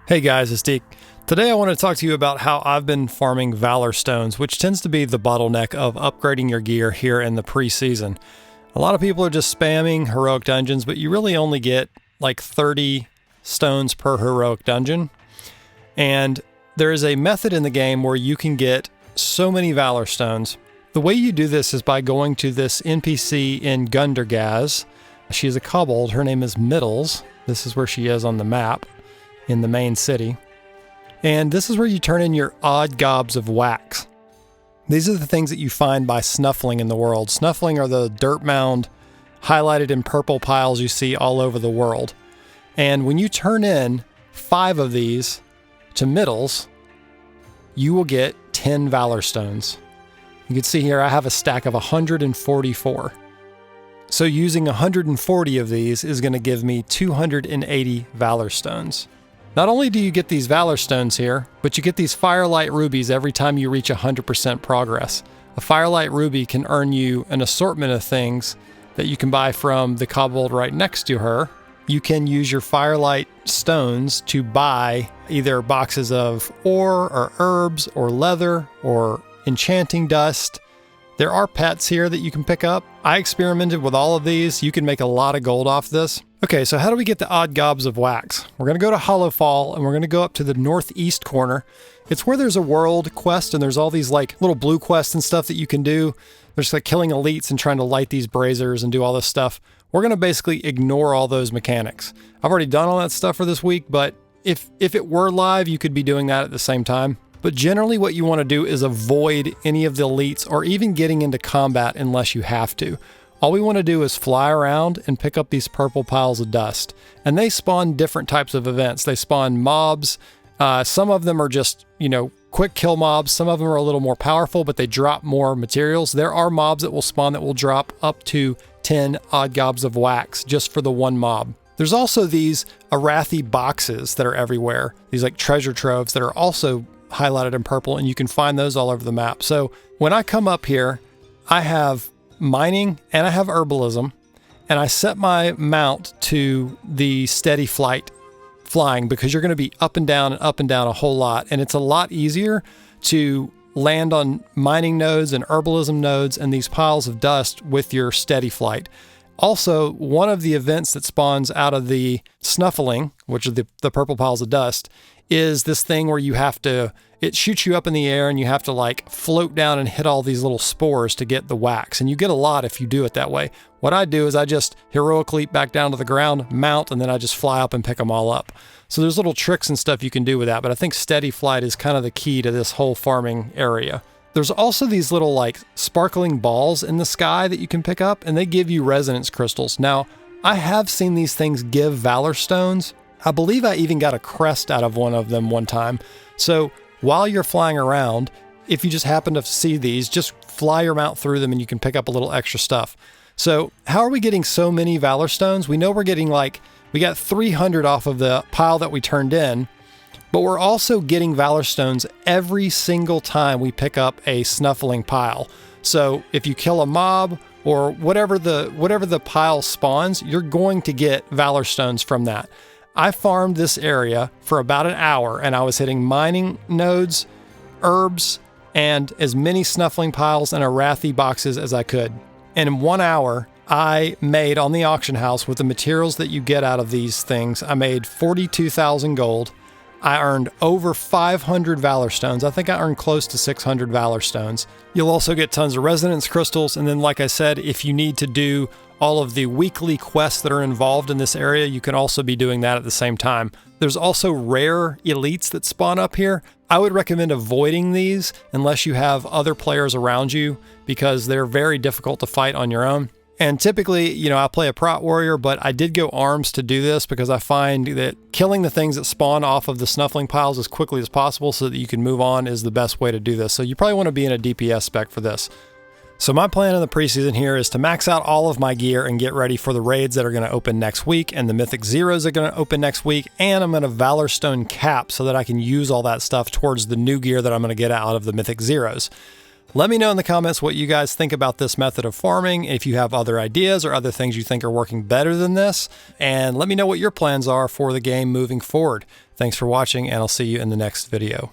Hey guys, it's Deke. Today I want to talk to you about how I've been farming Valorstones, which tends to be the bottleneck of upgrading your gear here in the preseason. A lot of people are just spamming heroic dungeons, but you really only get like 30 stones per heroic dungeon. And there is a method in the game where you can get so many Valorstones. The way you do this is by going to this NPC in Gundergaz. She is a kobold. Her name is Middles. This is where she is on the map in the main city. And this is where you turn in your odd gobs of wax. These are the things that you find by snuffling in the world. Snuffling are the dirt mound highlighted in purple piles you see all over the world. And when you turn in 5 of these to Middles, you will get 10 Valorstones. You can see here I have a stack of 144. So using 140 of these is going to give me 280 Valorstones. Not only do you get these Valorstones here, but you get these Firelight Rubies every time you reach 100% progress. A Firelight Ruby can earn you an assortment of things that you can buy from the kobold right next to her. You can use your Firelight Stones to buy either boxes of ore or herbs or leather or enchanting dust. There are pets here that you can pick up. I experimented with all of these. You can make a lot of gold off this. Okay, so how do we get the odd gobs of wax? We're going to go to Hollowfall and we're going to go up to the northeast corner. It's where there's a world quest and there's all these like little blue quests and stuff that you can do. There's like killing elites and trying to light these braziers and do all this stuff. We're going to basically ignore all those mechanics. I've already done all that stuff for this week, but if it were live, you could be doing that at the same time. But generally what you want to do is avoid any of the elites or even getting into combat unless you have to. All we want to do is fly around and pick up these purple piles of dust. And they spawn different types of events. They spawn mobs. Some of them are just, quick kill mobs. Some of them are a little more powerful, but they drop more materials. There are mobs that will spawn that will drop up to 10 odd gobs of wax just for the one mob. There's also these Arathi boxes that are everywhere. These like treasure troves that are also highlighted in purple, and you can find those all over the map. So when I come up here, I have mining and I have herbalism, and I set my mount to the steady flying because you're going to be up and down a whole lot, and it's a lot easier to land on mining nodes and herbalism nodes and these piles of dust with your steady flight. Also, one of the events that spawns out of the snuffling, which are the purple piles of dust, is this thing where it shoots you up in the air and you have to like float down and hit all these little spores to get the wax. And you get a lot if you do it that way. What I do is I just heroic leap back down to the ground, mount, and then I just fly up and pick them all up. So there's little tricks and stuff you can do with that. But I think steady flight is kind of the key to this whole farming area. There's also these little like sparkling balls in the sky that you can pick up, and they give you resonance crystals. Now, I have seen these things give Valorstones. I believe I even got a crest out of one of them one time. So while you're flying around, if you just happen to see these, just fly your mount through them and you can pick up a little extra stuff. So how are we getting so many Valorstones? We know we're getting we got 300 off of the pile that we turned in, but we're also getting Valorstones every single time we pick up a snuffling pile. So if you kill a mob or whatever the pile spawns, you're going to get Valorstones from that. I farmed this area for about an hour and I was hitting mining nodes, herbs, and as many snuffling piles and Arathi boxes as I could. And in 1 hour, I made on the auction house with the materials that you get out of these things, I made 42,000 gold. I earned over 500 Valorstones. I think I earned close to 600 Valorstones. You'll also get tons of resonance crystals. And then, like I said, if you need to do all of the weekly quests that are involved in this area, you can also be doing that at the same time. There's also rare elites that spawn up here. I would recommend avoiding these unless you have other players around you because they're very difficult to fight on your own. And typically, I play a prot warrior, but I did go arms to do this because I find that killing the things that spawn off of the snuffling piles as quickly as possible so that you can move on is the best way to do this. So you probably want to be in a DPS spec for this. So my plan in the preseason here is to max out all of my gear and get ready for the raids that are going to open next week and the Mythic Zeros are going to open next week. And I'm going to Valorstone cap so that I can use all that stuff towards the new gear that I'm going to get out of the Mythic Zeros. Let me know in the comments what you guys think about this method of farming, if you have other ideas or other things you think are working better than this, and let me know what your plans are for the game moving forward. Thanks for watching, and I'll see you in the next video.